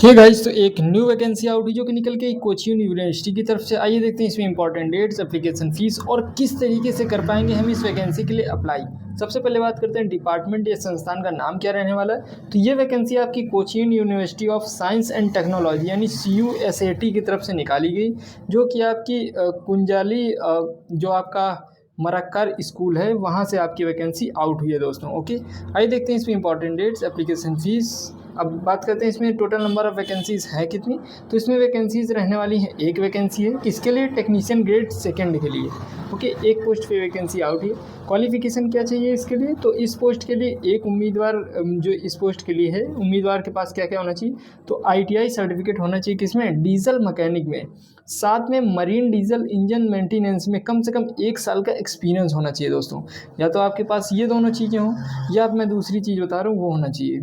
Hey guys, तो एक new vacancy out हुई जो कि निकल के कोचिंग यूनिवर्सिटी की तरफ से। आइए देखते हैं इसमें इंपॉर्टेंट डेट्स, एप्लीकेशन फीस और किस तरीके से कर पाएंगे हम इस वैकेंसी के लिए अप्लाई। सबसे पहले बात करते हैं डिपार्टमेंट या संस्थान का नाम क्या रहने वाला है। तो ये वैकेंसी आपकी coaching university of science and technology यानी CUSAT की तरफ से निकाली गई, जो कि आपकी कुंजाली जो आपका मरक्कार स्कूल है वहाँ से आपकी वैकेंसी आउट हुई है दोस्तों। ओके, आइए देखते हैं इसमें इंपॉर्टेंट डेट्स, एप्लीकेशन फीस। अब बात करते हैं इसमें टोटल नंबर ऑफ़ वैकेंसीज़ है कितनी। तो इसमें वैकेंसीज़ रहने वाली हैं, एक वैकेंसी है किसके लिए, टेक्नीशियन ग्रेड सेकंड के लिए। ओके, एक पोस्ट पे वैकेंसी आउट है। क्वालिफिकेशन क्या चाहिए इसके लिए, तो इस पोस्ट के लिए एक उम्मीदवार जो इस पोस्ट के लिए है, उम्मीदवार के पास क्या क्या होना चाहिए, तो ITI सर्टिफिकेट होना चाहिए किसमें, डीजल मैकेनिक में। साथ में मरीन डीजल इंजन मेंटेनेंस में कम से कम 1 साल का एक्सपीरियंस होना चाहिए दोस्तों। या तो आपके पास ये दोनों चीज़ें हों, या मैं दूसरी चीज़ बता रहा हूँ वो होना चाहिए।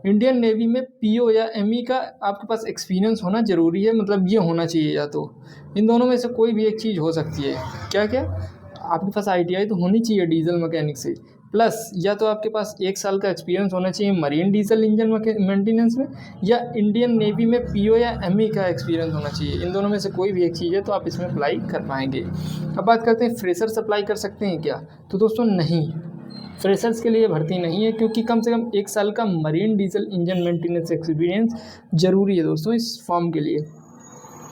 इंडियन नेवी में PO या ME का आपके पास एक्सपीरियंस होना ज़रूरी है, मतलब ये होना चाहिए। या तो इन दोनों में से कोई भी एक चीज़ हो सकती है। क्या क्या, आपके पास ITI तो होनी चाहिए डीजल मैकेनिक से, प्लस या तो आपके पास 1 साल का एक्सपीरियंस होना चाहिए मरीन डीजल इंजन मेंटेनेंस में, या इंडियन नेवी में PO या ME का एक्सपीरियंस होना चाहिए। इन दोनों में से कोई भी एक चीज़ है तो आप इसमें अप्लाई कर पाएंगे। अब बात करते हैं फ्रेशर्स अप्लाई कर सकते हैं क्या, तो दोस्तों नहीं, फ्रेशर्स के लिए भर्ती नहीं है, क्योंकि कम से कम 1 साल का marine diesel engine maintenance experience ज़रूरी है दोस्तों इस फॉर्म के लिए।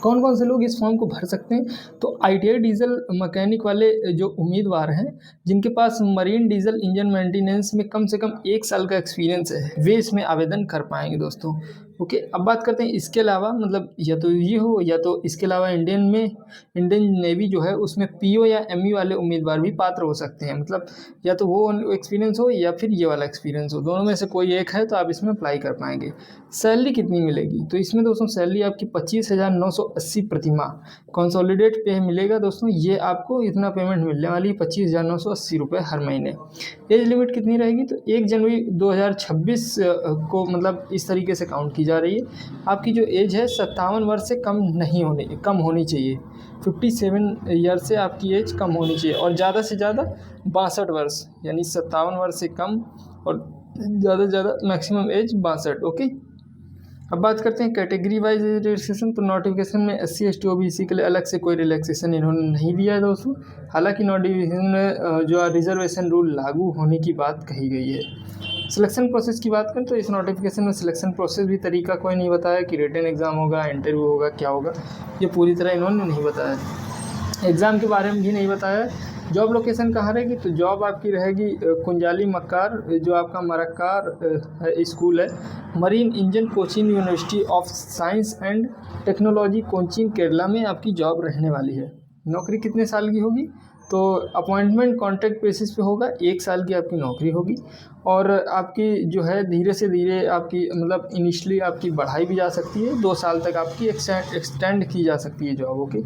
कौन कौन से लोग इस फॉर्म को भर सकते हैं, तो ITI डीजल मैकेनिक वाले जो उम्मीदवार हैं जिनके पास मरीन डीजल इंजन मेंटेनेंस में कम से कम 1 साल का एक्सपीरियंस है, वे इसमें आवेदन कर पाएंगे दोस्तों। ओके, अब बात करते हैं इसके अलावा, मतलब या तो ये हो या तो इसके अलावा इंडियन नेवी जो है उसमें PO या ME वाले उम्मीदवार भी पात्र हो सकते हैं। मतलब या तो वो एक्सपीरियंस हो या फिर ये वाला एक्सपीरियंस हो, दोनों में से कोई एक है तो आप इसमें अप्लाई कर पाएंगे। सैलरी कितनी मिलेगी, तो इसमें दोस्तों सैलरी आपकी 25,980 प्रति माह कंसोलिडेट पे मिलेगा दोस्तों। ये आपको इतना पेमेंट मिलने वाली है, 25,980 रुपये हर महीने। एज लिमिट कितनी रहेगी, तो 1 जनवरी 2026 को मतलब इस तरीके से काउंट की जा रही है। आपकी जो एज है 57 वर्ष से कम होनी चाहिए। 57 ईयर से आपकी एज कम होनी चाहिए, और ज़्यादा से ज़्यादा 62 वर्ष, यानी 57 वर्ष से कम, और ज़्यादा से ज़्यादा मैक्सिमम एज 62। ओके, अब बात करते हैं कैटेगरी वाइज रिलैक्सेशन। तो नोटिफिकेशन में SC ST OBC के लिए अलग से कोई रिलैक्सेशन इन्होंने नहीं दिया है दोस्तों। हालांकि नोटिफिकेशन में जो रिजर्वेशन रूल लागू होने की बात कही गई है। सिलेक्शन प्रोसेस की बात करें तो इस नोटिफिकेशन में सिलेक्शन प्रोसेस भी तरीका कोई नहीं बताया कि रिटन एग्ज़ाम होगा, इंटरव्यू होगा, क्या होगा, ये पूरी तरह इन्होंने नहीं बताया। एग्ज़ाम के बारे में भी नहीं बताया। जॉब लोकेशन कहाँ रहेगी, तो जॉब आपकी रहेगी कुंजाली मक्कार, जो आपका मरक्कार स्कूल है, marine engine coaching university of science and technology coaching Kerala में आपकी जॉब रहने वाली है। नौकरी कितने साल की होगी, तो अपॉइंटमेंट कॉन्ट्रैक्ट बेसिस पे होगा, 1 साल की आपकी नौकरी होगी। और आपकी जो है धीरे से धीरे आपकी मतलब इनिशियली आपकी बढ़ाई भी जा सकती है, 2 साल तक आपकी एक्सटेंड की जा सकती है जॉब। ओके,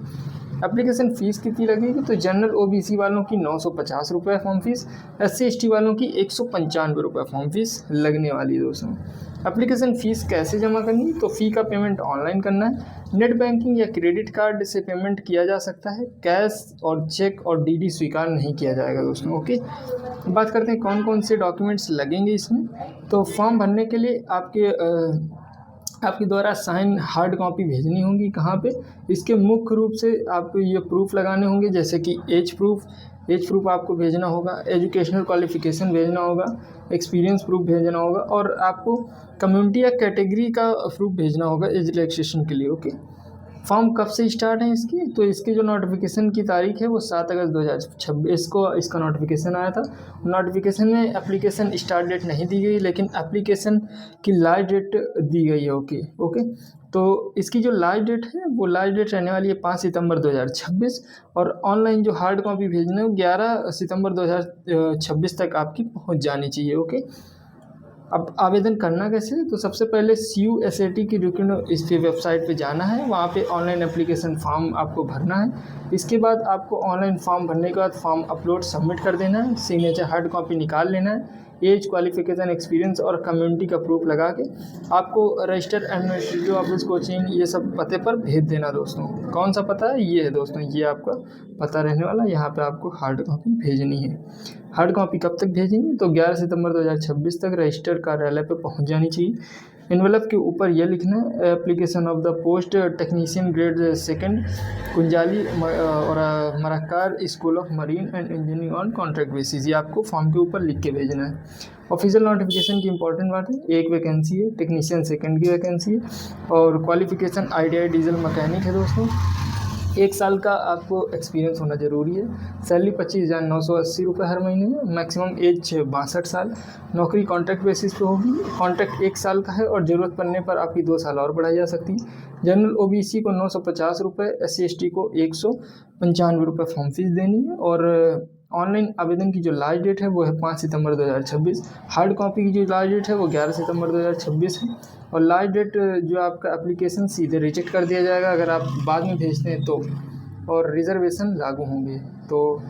एप्लीकेशन फ़ीस कितनी लगेगी, तो जनरल OBC वालों की 950 रुपये फॉर्म फीस, SC ST वालों की 195 रुपये फॉर्म फीस लगने वाली है दोस्तों। एप्लीकेशन फ़ीस कैसे जमा करनी, तो फ़ी का पेमेंट ऑनलाइन करना है। नेट बैंकिंग या क्रेडिट कार्ड से पेमेंट किया जा सकता है, कैश और चेक और DD स्वीकार नहीं किया जाएगा दोस्तों। ओके, बात करते हैं कौन कौन से डॉक्यूमेंट्स लगेंगे इसमें। तो फॉर्म भरने के लिए आपके द्वारा साइन हार्ड कॉपी भेजनी होगी। कहाँ पे, इसके मुख्य रूप से आपको ये प्रूफ लगाने होंगे, जैसे कि एज प्रूफ आपको भेजना होगा, एजुकेशनल क्वालिफिकेशन भेजना होगा, एक्सपीरियंस प्रूफ भेजना होगा, और आपको कम्युनिटी या कैटेगरी का प्रूफ भेजना होगा एज रिलैक्सेशन के लिए। ओके, फॉर्म कब से स्टार्ट है इसकी, तो इसकी जो नोटिफिकेशन की तारीख है वो 7 अगस्त 2026 को इसका नोटिफिकेशन आया था। नोटिफिकेशन में एप्लीकेशन स्टार्ट डेट नहीं दी गई, लेकिन एप्लीकेशन की लास्ट डेट दी गई है। ओके, तो इसकी जो लास्ट डेट है वो लास्ट डेट रहने वाली है 5 सितंबर 2026, और ऑनलाइन जो हार्ड कॉपी भेजना है 11 सितंबर 2026 तक आपकी पहुंच जानी चाहिए। ओके, अब आवेदन करना कैसे, तो सबसे पहले CUSAT की इस पे वेबसाइट पे जाना है, वहाँ पे ऑनलाइन एप्लीकेशन फॉर्म आपको भरना है। इसके बाद आपको ऑनलाइन फॉर्म भरने के बाद फॉर्म अपलोड सबमिट कर देना है, सिग्नेचर हार्ड कॉपी निकाल लेना है, एज क्वालिफिकेशन एक्सपीरियंस और कम्युनिटी का प्रूफ लगा के आपको रजिस्टर एडमिनिस्ट्रेटिव ऑफिस कोचिंग ये सब पते पर भेज देना दोस्तों। कौन सा पता है, ये है दोस्तों, ये आपका पता रहने वाला, यहाँ पे आपको हार्ड कॉपी भेजनी है। हार्ड कॉपी कब तक भेजेंगे, तो 11 सितंबर 2026 तक रजिस्टर कार्यालय पे पहुँच जानी चाहिए। इन्वेलप के ऊपर यह लिखना है, application of the post technician grade second Kunjali और Marakkar school of marine and engineering on contract basis. ये आपको फॉर्म के ऊपर लिख के भेजना है। ऑफिशियल नोटिफिकेशन की इंपॉर्टेंट बात है, एक वैकेंसी है, टेक्नीशियन सेकंड की वैकेंसी है और क्वालिफिकेशन ITI डीजल मैकेनिक है दोस्तों। 1 साल का आपको एक्सपीरियंस होना ज़रूरी है। सैलरी 25,980 रुपये हर महीने है। मैक्सिमम एज 62 साल। नौकरी कॉन्ट्रैक्ट बेसिस पे होगी। कॉन्ट्रैक्ट 1 साल का है और ज़रूरत पड़ने पर आपकी 2 साल और बढ़ाई जा सकती है। जनरल OBC को 950 रुपये, SC/ST को 195 रुपये फॉर्म फीस देनी है और ऑनलाइन आवेदन की जो लास्ट डेट है वो है 5 सितंबर 2026। हार्ड कॉपी की जो लास्ट डेट है वो 11 सितंबर 2026 है और लास्ट डेट जो आपका एप्लीकेशन सीधे रिजेक्ट कर दिया जाएगा अगर आप बाद में भेजते हैं तो, और रिजर्वेशन लागू होंगे। तो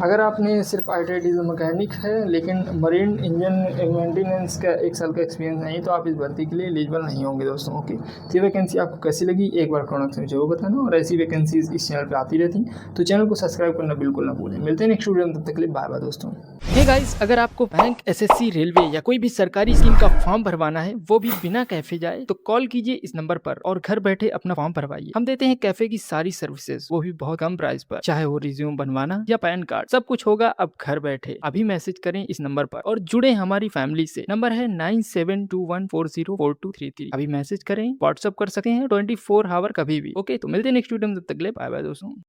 अगर आपने सिर्फ ITI डीजल मैकेनिक है लेकिन मरीन इंजन मेंटेनेंस का 1 साल का एक्सपीरियंस नहीं तो आप इस भर्ती के लिए एलिजिबल नहीं होंगे दोस्तों। ओके, तो ये वैकेंसी आपको कैसी लगी एक बार कमेंट में जरूर बताना और ऐसी वैकेंसीज इस चैनल पे आती रहती हैं तो चैनल को सब्सक्राइब करना बिल्कुल ना भूलें। मिलते हैं नेक्स्ट वीडियो में, तब तक के लिए बाय बाय दोस्तों। हे गाइस, अगर आपको बैंक, SSC, रेलवे या कोई भी सरकारी स्कीम का फॉर्म भरवाना है वो भी बिना कैफे जाए तो कॉल कीजिए इस नंबर पर और घर बैठे अपना फॉर्म भरवाइए। हम देते हैं कैफे की सारी सर्विसेज, वो भी बहुत कम प्राइस पर। चाहे वो रिज्यूम बनवाना या पैन कार्ड, सब कुछ होगा अब घर बैठे। अभी मैसेज करें इस नंबर पर और जुड़े हमारी फैमिली से। नंबर है 9721404233। अभी मैसेज करें, व्हाट्सअप कर सकते हैं 24 आवर कभी भी। ओके, तो मिलते हैं नेक्स्ट वीडियो में, तब तक के लिए बाय बाय दोस्तों।